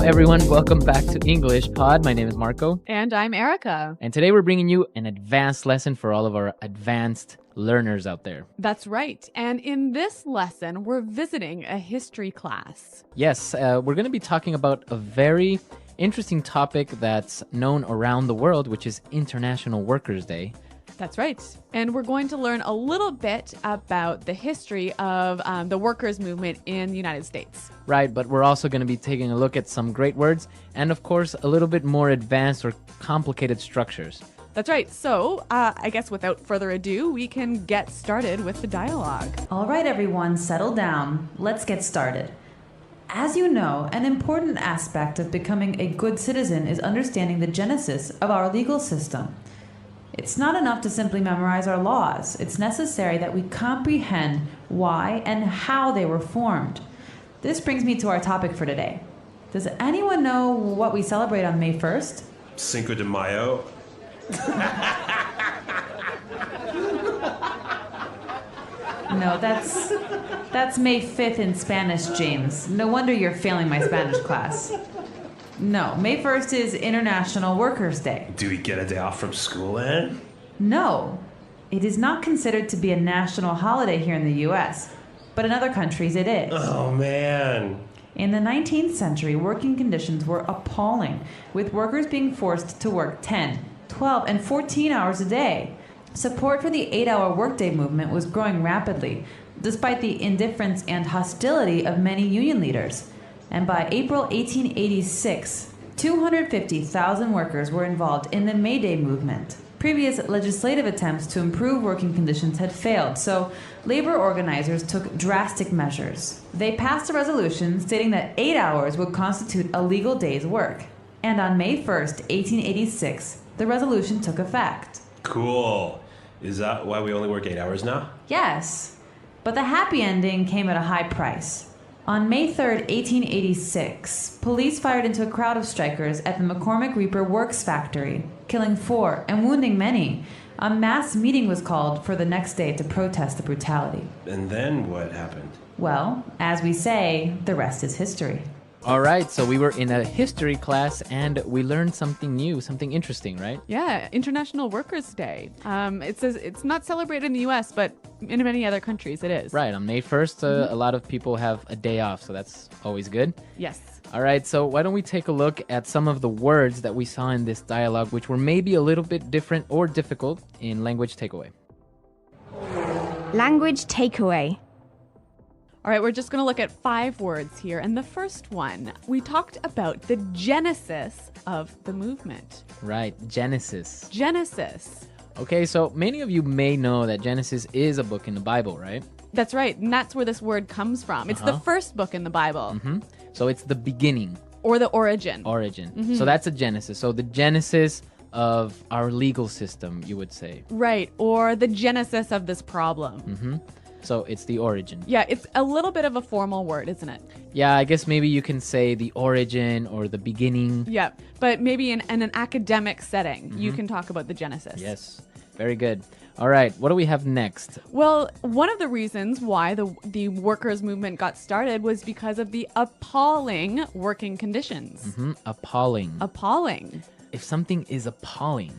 everyone. Welcome back to English Pod. My name is Marco. And I'm Erica. And today we're bringing you an advanced lesson for all of our advanced learners out there. That's right. And in this lesson, we're visiting a history class. Yes, we're going to be talking about a very interesting topic that's known around the world, which is International Workers' Day. That's right. And we're going to learn a little bit about the history of the workers' movement in the United States. Right, but we're also going to be taking a look at some great words and, of course, a little bit more advanced or complicated structures. That's right. So I guess without further ado, we can get started with the dialogue. All right, everyone, settle down. Let's get started. As you know, an important aspect of becoming a good citizen is understanding the genesis of our legal system. It's not enough to simply memorize our laws. It's necessary that we comprehend why and how they were formed. This brings me to our topic for today. Does anyone know what we celebrate on May 1st? Cinco de Mayo. No, that's May 5th in Spanish, James. No wonder you're failing my Spanish class. No, May 1st is International Workers' Day. Do we get a day off from school then? No, it is not considered to be a national holiday here in the U.S., but in other countries it is. Oh, man. In the 19th century, working conditions were appalling, with workers being forced to work 10, 12, and 14 hours a day. Support for the 8-hour workday movement was growing rapidly, despite the indifference and hostility of many union leaders. And by April 1886, 250,000 workers were involved in the May Day movement. Previous legislative attempts to improve working conditions had failed, so labor organizers took drastic measures. They passed a resolution stating that 8 hours would constitute a legal day's work. And on May 1st, 1886, the resolution took effect. Cool. Is that why we only work 8 hours now? Yes, but the happy ending came at a high price. On May 3rd, 1886, police fired into a crowd of strikers at the McCormick Reaper Works factory, killing 4 and wounding many. A mass meeting was called for the next day to protest the brutality. And then what happened? Well, as we say, the rest is history. All right, so we were in a history class and we learned something new, something interesting, right? Yeah, International Workers' Day. It says it's not celebrated in the U.S., but in many other countries it is. Right, on May 1st, a lot of people have a day off, so that's always good. Yes. All right, so why don't we take a look at some of the words that we saw in this dialogue, which were maybe a little bit different or difficult in Language Takeaway. Language takeaway. All right, we're just going to look at 5 words here. And the first one, we talked about the genesis of the movement. Right, Genesis. Genesis. Okay, so many of you may know that Genesis is a book in the Bible, right? That's right. And that's where this word comes from. It's the first book in the Bible. So it's the beginning. Or the origin. Origin. So that's a Genesis. So the genesis of our legal system, you would say. Right. Or the genesis of this problem. So it's the origin. Yeah, it's a little bit of a formal word, isn't it? Yeah, I guess maybe you can say the origin or the beginning. Yeah, but maybe in an academic setting, you can talk about the genesis. Yes, very good. All right, what do we have next? Well, one of the reasons why the workers' movement got started was because of the appalling working conditions. Appalling. Appalling. If something is appalling,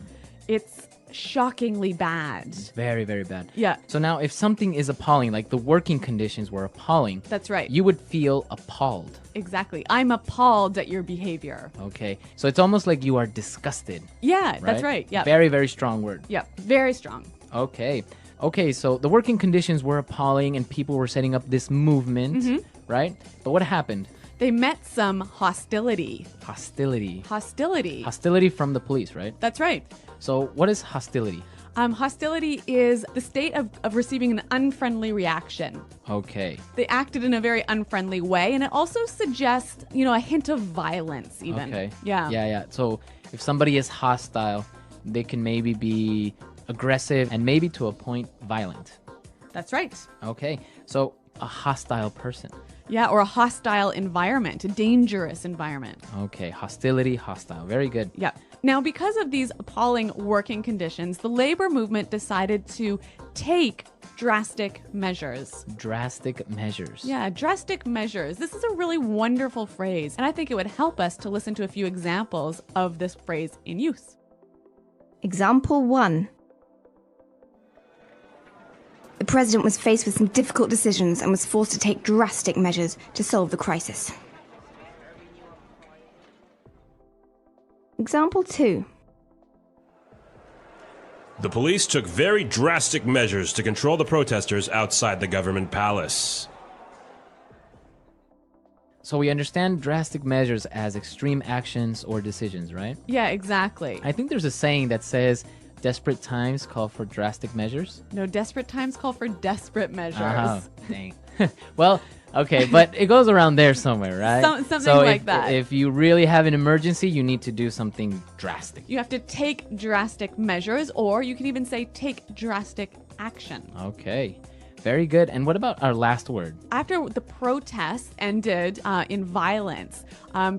It's shockingly bad. very, very bad. Yeah. So now if something is appalling, like the working conditions were appalling, That's right. you would feel appalled. Exactly. I'm appalled at your behavior. Okay, so it's almost like you are disgusted. Yeah, that's right. Yeah. Very, very strong word. Yeah, very strong. Okay. Okay, so the working conditions were appalling and people were setting up this movement, right? But what happened? They met some hostility. Hostility. Hostility. Hostility from the police, right? That's right. So what is hostility? Hostility is the state of receiving an unfriendly reaction. Okay. They acted in a very unfriendly way, and it also suggests, a hint of violence even. Okay. Yeah. Yeah. So if somebody is hostile, they can maybe be aggressive and maybe to a point violent. That's right. Okay. So a hostile person. Yeah, or a hostile environment, a dangerous environment. Okay, hostility, hostile. Very good. Yep. Now, because of these appalling working conditions, the labor movement decided to take drastic measures. Drastic measures. Yeah, drastic measures. This is a really wonderful phrase, and I think it would help us to listen to a few examples of this phrase in use. Example 1. The president was faced with some difficult decisions and was forced to take drastic measures to solve the crisis. Example 2. The police took very drastic measures to control the protesters outside the government palace. So we understand drastic measures as extreme actions or decisions, right? Yeah, exactly. I think there's a saying that says desperate times call for drastic measures. No, desperate times call for desperate measures. Oh, dang. Well, okay, but it goes around there somewhere, right? Something so like if, that. If you really have an emergency, you need to do something drastic. You have to take drastic measures, or you can even say take drastic action. Okay, very good. And what about our last word? After the protests ended in violence,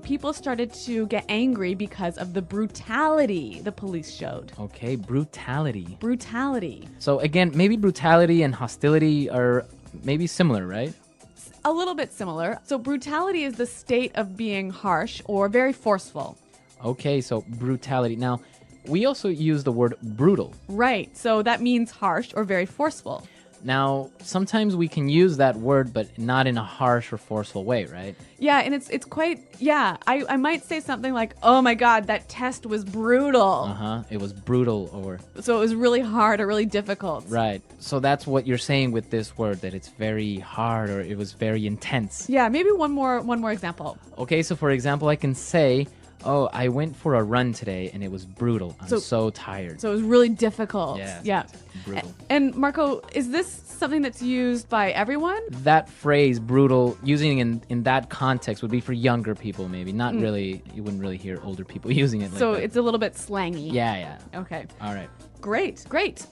people started to get angry because of the brutality the police showed. Okay, brutality. Brutality. So again, maybe brutality and hostility are maybe similar, right? A little bit similar. So brutality is the state of being harsh or very forceful. Okay, so brutality. Now, we also use the word brutal. Right. So that means harsh or very forceful. Now, sometimes we can use that word, but not in a harsh or forceful way, right? Yeah, and it's quite, I might say something like, oh my God, that test was brutal. Uh-huh, it was brutal or... So it was really hard or really difficult. Right, so that's what you're saying with this word, that it's very hard or it was very intense. Yeah, maybe one more example. Okay, so for example, I can say, oh, I went for a run today and it was brutal. I'm so tired. So it was really difficult. Yeah. Brutal. And Marco, is this something that's used by everyone? That phrase, brutal, using in that context would be for younger people maybe. Not really, you wouldn't really hear older people using it like So that. it's a little bit slangy. Yeah. Okay. All right. Great.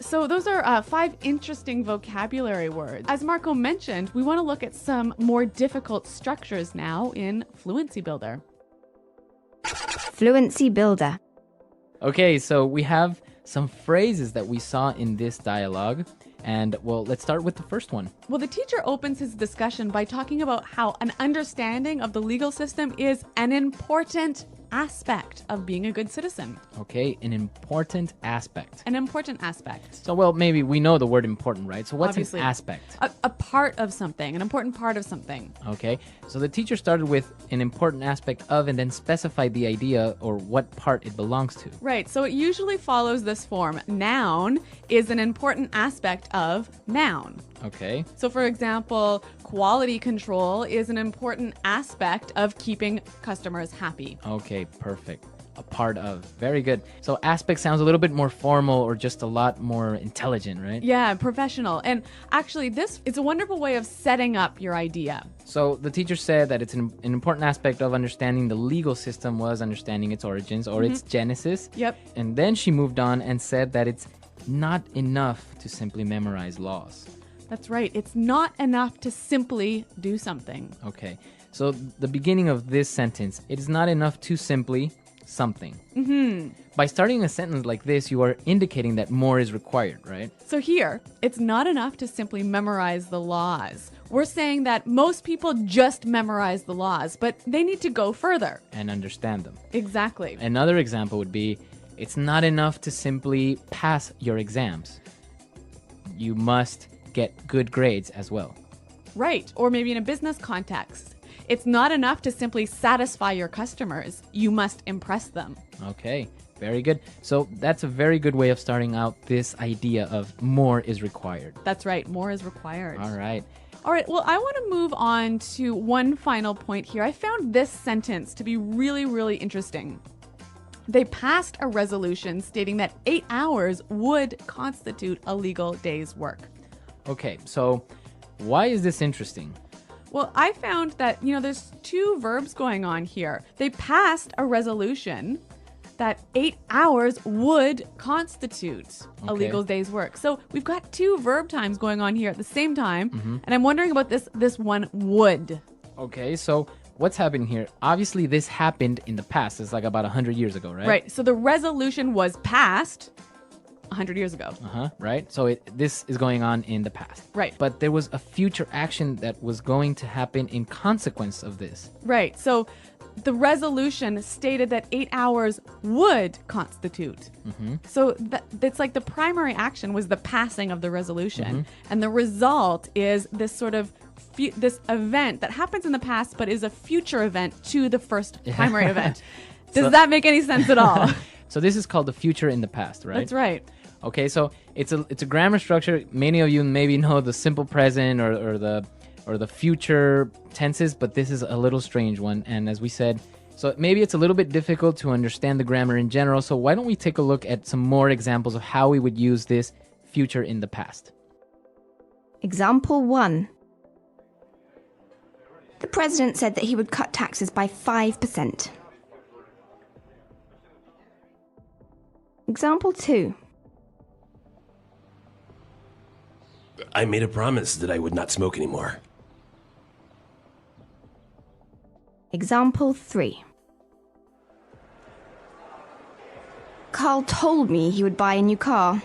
So those are 5 interesting vocabulary words. As Marco mentioned, we want to look at some more difficult structures now in Fluency Builder. Fluency Builder. Okay, so we have some phrases that we saw in this dialogue. And, well, let's start with the first one. Well, the teacher opens his discussion by talking about how an understanding of the legal system is an important aspect of being a good citizen. Okay, an important aspect. An important aspect. So, well, maybe we know the word important, right? So what's Obviously. an aspect? A part of something, an important part of something. Okay, so the teacher started with an important aspect of and then specified the idea or what part it belongs to. Right, so it usually follows this form. Noun is an important aspect of noun. Okay, So for example, quality control is an important aspect of keeping customers happy. okay, perfect. A part of. Very good. So aspect sounds a little bit more formal or just a lot more intelligent, right? Yeah, professional. And actually, this is a wonderful way of setting up your idea. So the teacher said that it's an important aspect of understanding the legal system was understanding its origins or its genesis. Yep. And then she moved on and said that it's not enough to simply memorize laws. That's right. It's not enough to simply do something. Okay. So the beginning of this sentence, it is not enough to simply something. By starting a sentence like this, you are indicating that more is required, right? So here, it's not enough to simply memorize the laws. We're saying that most people just memorize the laws, but they need to go further. And understand them. Exactly. Another example would be, it's not enough to simply pass your exams. You must get good grades as well. Right. Or maybe in a business context. It's not enough to simply satisfy your customers. You must impress them. Okay, very good. So that's a very good way of starting out this idea of more is required. That's right. More is required. All right. All right. Well, I want to move on to one final point here. I found this sentence to be really, really interesting. They passed a resolution stating that 8 hours would constitute a legal day's work. Okay, so why is this interesting? Well, I found that, there's 2 verbs going on here. They passed a resolution that 8 hours would constitute a Okay. legal day's work. So we've got 2 verb times going on here at the same time. And I'm wondering about this one would. Okay, so what's happening here? Obviously, this happened in the past. It's like about 100 years ago, right? Right. So the resolution was passed 100 years ago. Right? So this is going on in the past. Right. But there was a future action that was going to happen in consequence of this. Right. So the resolution stated that 8 hours would constitute. So that's like the primary action was the passing of the resolution. And the result is this sort of this event that happens in the past but is a future event to the first primary event. Does that make any sense at all? So this is called the future in the past, right? That's right. Okay, so it's a grammar structure. Many of you maybe know the simple present or the future tenses, but this is a little strange one. And as we said, so maybe it's a little bit difficult to understand the grammar in general. So why don't we take a look at some more examples of how we would use this future in the past? Example 1. The president said that he would cut taxes by 5%. Example 2. I made a promise that I would not smoke anymore. Example 3. Carl told me he would buy a new car.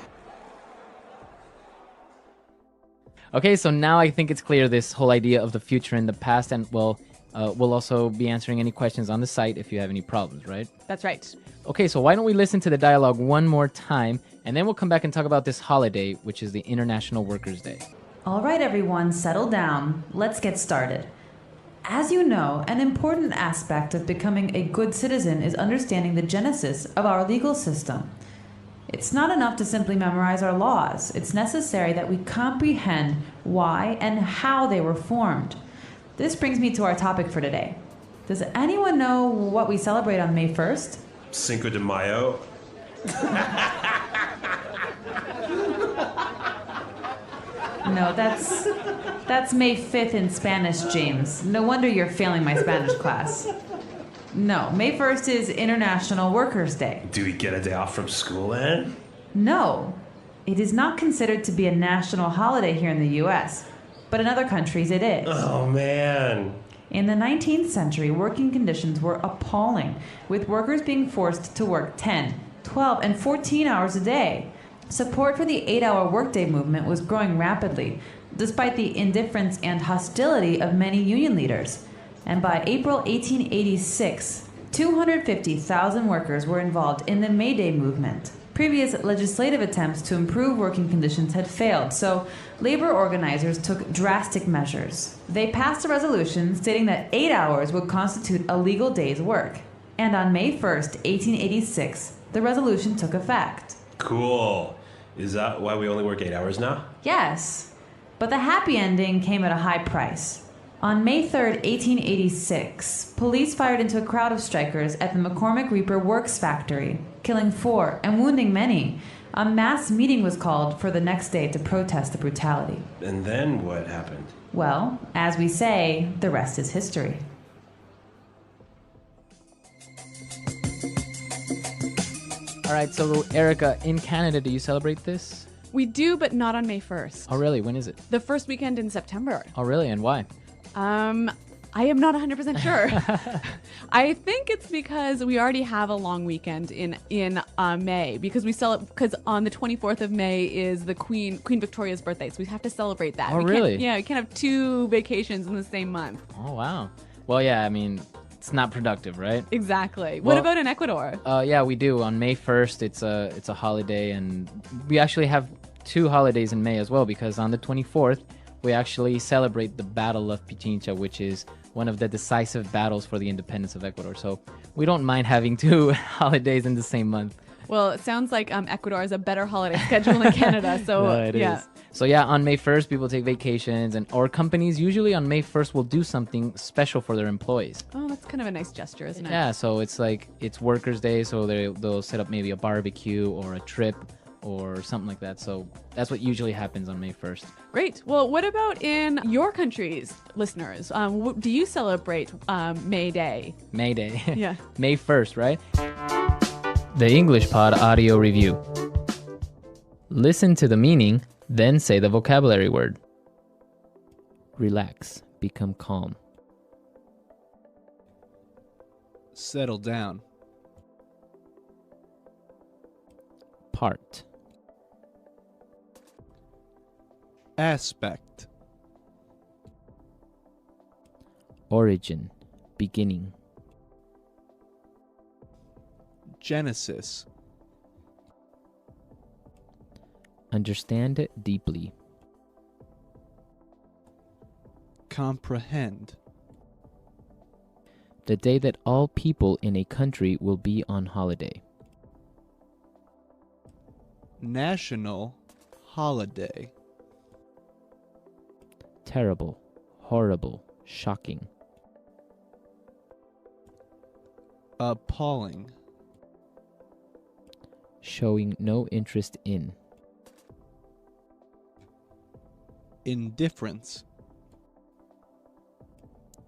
Okay, so now I think it's clear this whole idea of the future in the past, and we'll also be answering any questions on the site if you have any problems, right? That's right. Okay, so why don't we listen to the dialogue one more time, and then we'll come back and talk about this holiday, which is the International Workers' Day. All right, everyone, settle down. Let's get started. As you know, an important aspect of becoming a good citizen is understanding the genesis of our legal system. It's not enough to simply memorize our laws. It's necessary that we comprehend why and how they were formed. This brings me to our topic for today. Does anyone know what we celebrate on May 1st? Cinco de Mayo. No, that's May 5th in Spanish, James. No wonder you're failing my Spanish class. No, May 1st is International Workers' Day. Do we get a day off from school then? No, it is not considered to be a national holiday here in the U.S., but in other countries it is. Oh, man. In the 19th century, working conditions were appalling, with workers being forced to work 10, 12, and 14 hours a day. Support for the 8-hour workday movement was growing rapidly, despite the indifference and hostility of many union leaders. And by April 1886, 250,000 workers were involved in the May Day movement. Previous legislative attempts to improve working conditions had failed, so labor organizers took drastic measures. They passed a resolution stating that 8 hours would constitute a legal day's work. And on May 1st, 1886, the resolution took effect. Cool. Is that why we only work 8 hours now? Yes, but the happy ending came at a high price. On May 3rd, 1886, police fired into a crowd of strikers at the McCormick Reaper Works factory, killing 4 and wounding many. A mass meeting was called for the next day to protest the brutality. And then what happened? Well, as we say, the rest is history. All right, so Erica, in Canada, do you celebrate this? We do, but not on May 1st. Oh, really? When is it? The first weekend in September. Oh, really? And why? I am not 100% sure. I think it's because we already have a long weekend in May because because on the 24th of May is the Queen Victoria's birthday, so we have to celebrate that. Oh, really? Yeah, we can't have 2 vacations in the same month. Oh, wow. Well, yeah, I mean, it's not productive, right? Exactly. Well, what about in Ecuador? Yeah, we do. On May 1st, it's a holiday, and we actually have 2 holidays in May as well, because on the 24th, we actually celebrate the Battle of Pichincha, which is one of the decisive battles for the independence of Ecuador. So we don't mind having 2 holidays in the same month. Well, it sounds like Ecuador has a better holiday schedule than Canada. So No, it yeah. is. So yeah, on May 1st, people take vacations, or companies usually on May 1st will do something special for their employees. Oh, that's kind of a nice gesture, isn't it? Yeah, so it's like it's Workers' Day, so they'll set up maybe a barbecue or a trip or something like that. So that's what usually happens on May 1st. Great. Well, what about in your countries, listeners? Do you celebrate May Day? May Day. Yeah. May 1st, right? The English Pod Audio Review. Listen to the meaning, then say the vocabulary word. Relax. Become calm. Settle down. Part. Aspect. Origin. Beginning. Genesis. Understand deeply. Comprehend. The day that all people in a country will be on holiday. National holiday. Terrible, horrible, shocking. Appalling. Showing no interest in. Indifference.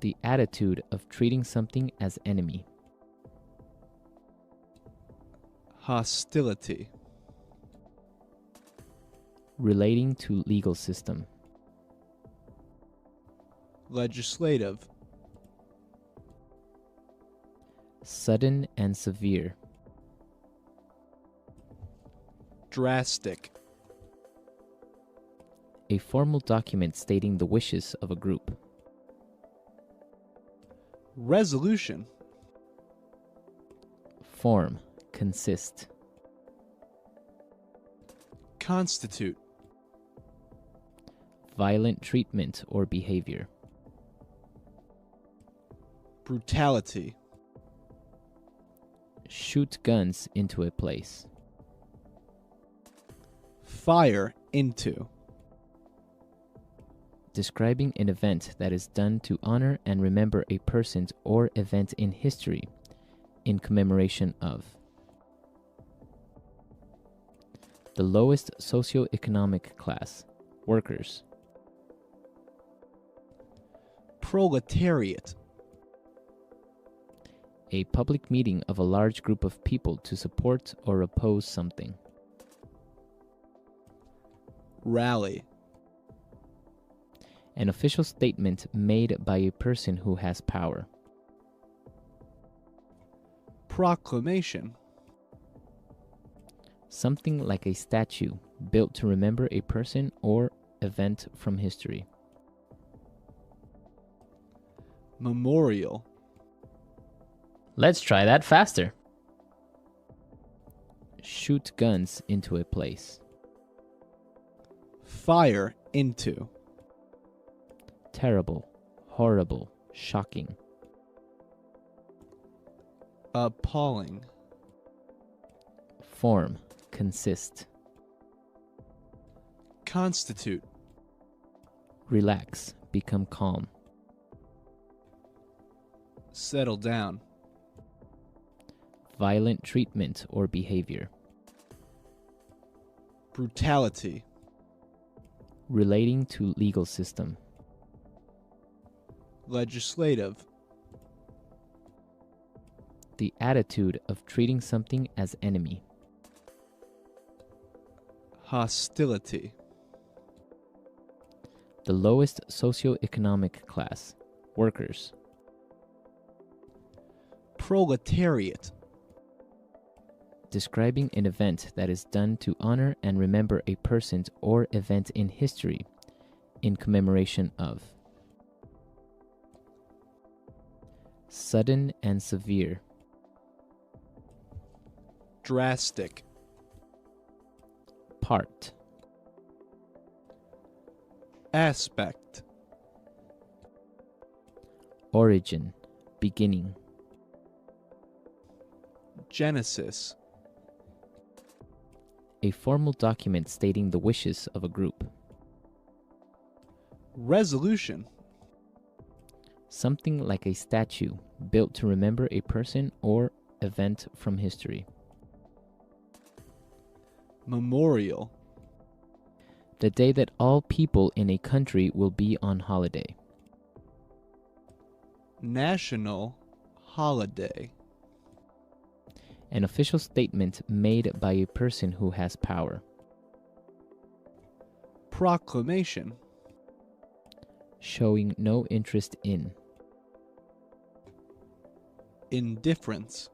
The attitude of treating something as enemy. Hostility. Relating to legal system. Legislative. Sudden and severe. Drastic. A formal document stating the wishes of a group. Resolution. Form. Consist. Constitute. Violent treatment or behavior. Brutality. Shoot guns into a place. Fire into. Describing an event that is done to honor and remember a person or event in history, in commemoration of. The lowest socioeconomic class, workers. Proletariat. A public meeting of a large group of people to support or oppose something. Rally. An official statement made by a person who has power. Proclamation. Something like a statue built to remember a person or event from history. Memorial. Let's try that faster. Shoot guns into a place. Fire into. Terrible, horrible, shocking. Appalling. Form. Consist. Constitute. Relax. Become calm. Settle down. Violent treatment or behavior. Brutality. Relating to legal system. Legislative. The attitude of treating something as enemy. Hostility. The lowest socioeconomic class, workers. Proletariat. Describing an event that is done to honor and remember a person or event in history, in commemoration of. Sudden and severe. Drastic. Part. Aspect. Origin. Beginning. Genesis. A formal document stating the wishes of a group. Resolution. Something like a statue built to remember a person or event from history. Memorial. The day that all people in a country will be on holiday. National holiday. An official statement made by a person who has power. Proclamation. Showing no interest in. Indifference.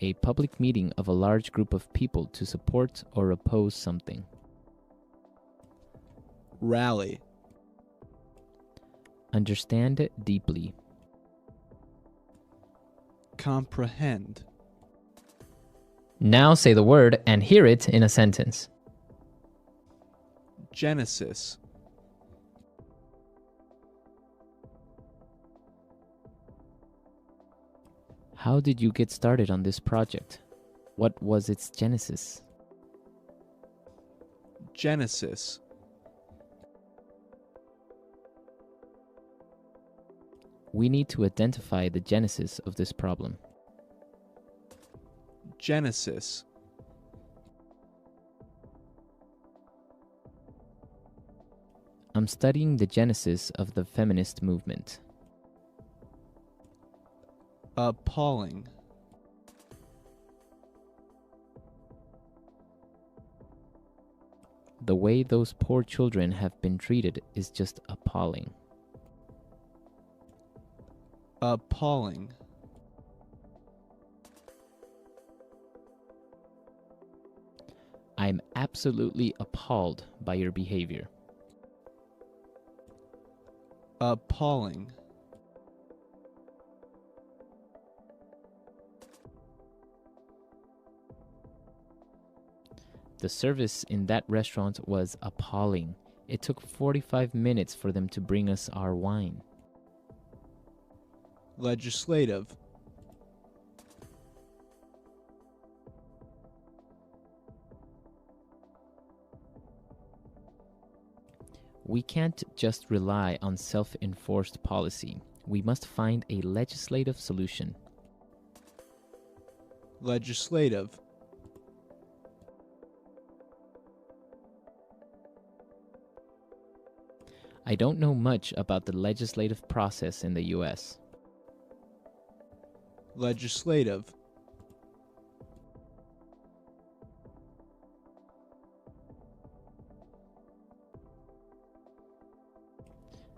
A public meeting of a large group of people to support or oppose something. Rally. Understand it deeply. Comprehend. Now say the word and hear it in a sentence. Genesis. How did you get started on this project? What was its genesis? Genesis. We need to identify the genesis of this problem. Genesis. I'm studying the genesis of the feminist movement. Appalling. The way those poor children have been treated is just appalling. Appalling. I'm absolutely appalled by your behavior. Appalling. The service in that restaurant was appalling. It took 45 minutes for them to bring us our wine. Legislative. We can't just rely on self-enforced policy. We must find a legislative solution. Legislative. I don't know much about the legislative process in the US. Legislative.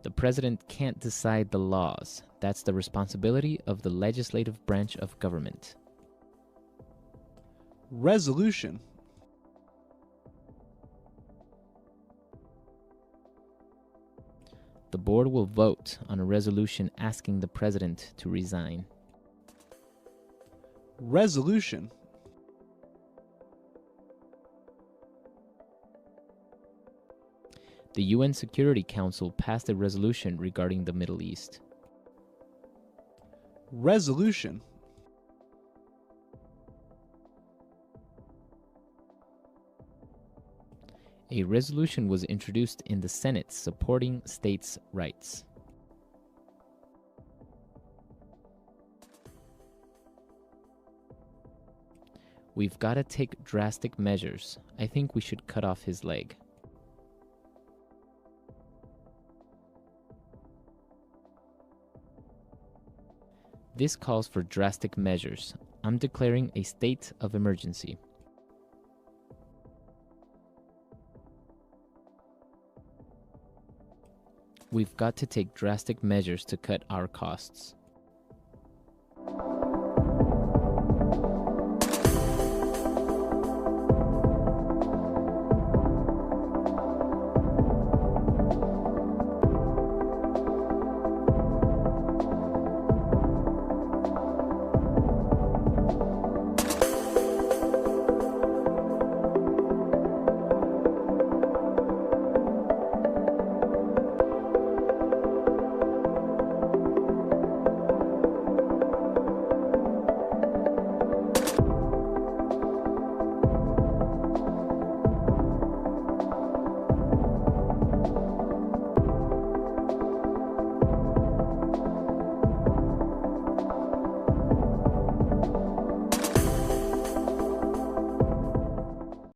The president can't decide the laws. That's the responsibility of the legislative branch of government. Resolution. The board will vote on a resolution asking the president to resign. Resolution. The UN Security Council passed a resolution regarding the Middle East. Resolution. A resolution was introduced in the Senate supporting states' rights. We've got to take drastic measures. I think we should cut off his leg. This calls for drastic measures. I'm declaring a state of emergency. We've got to take drastic measures to cut our costs.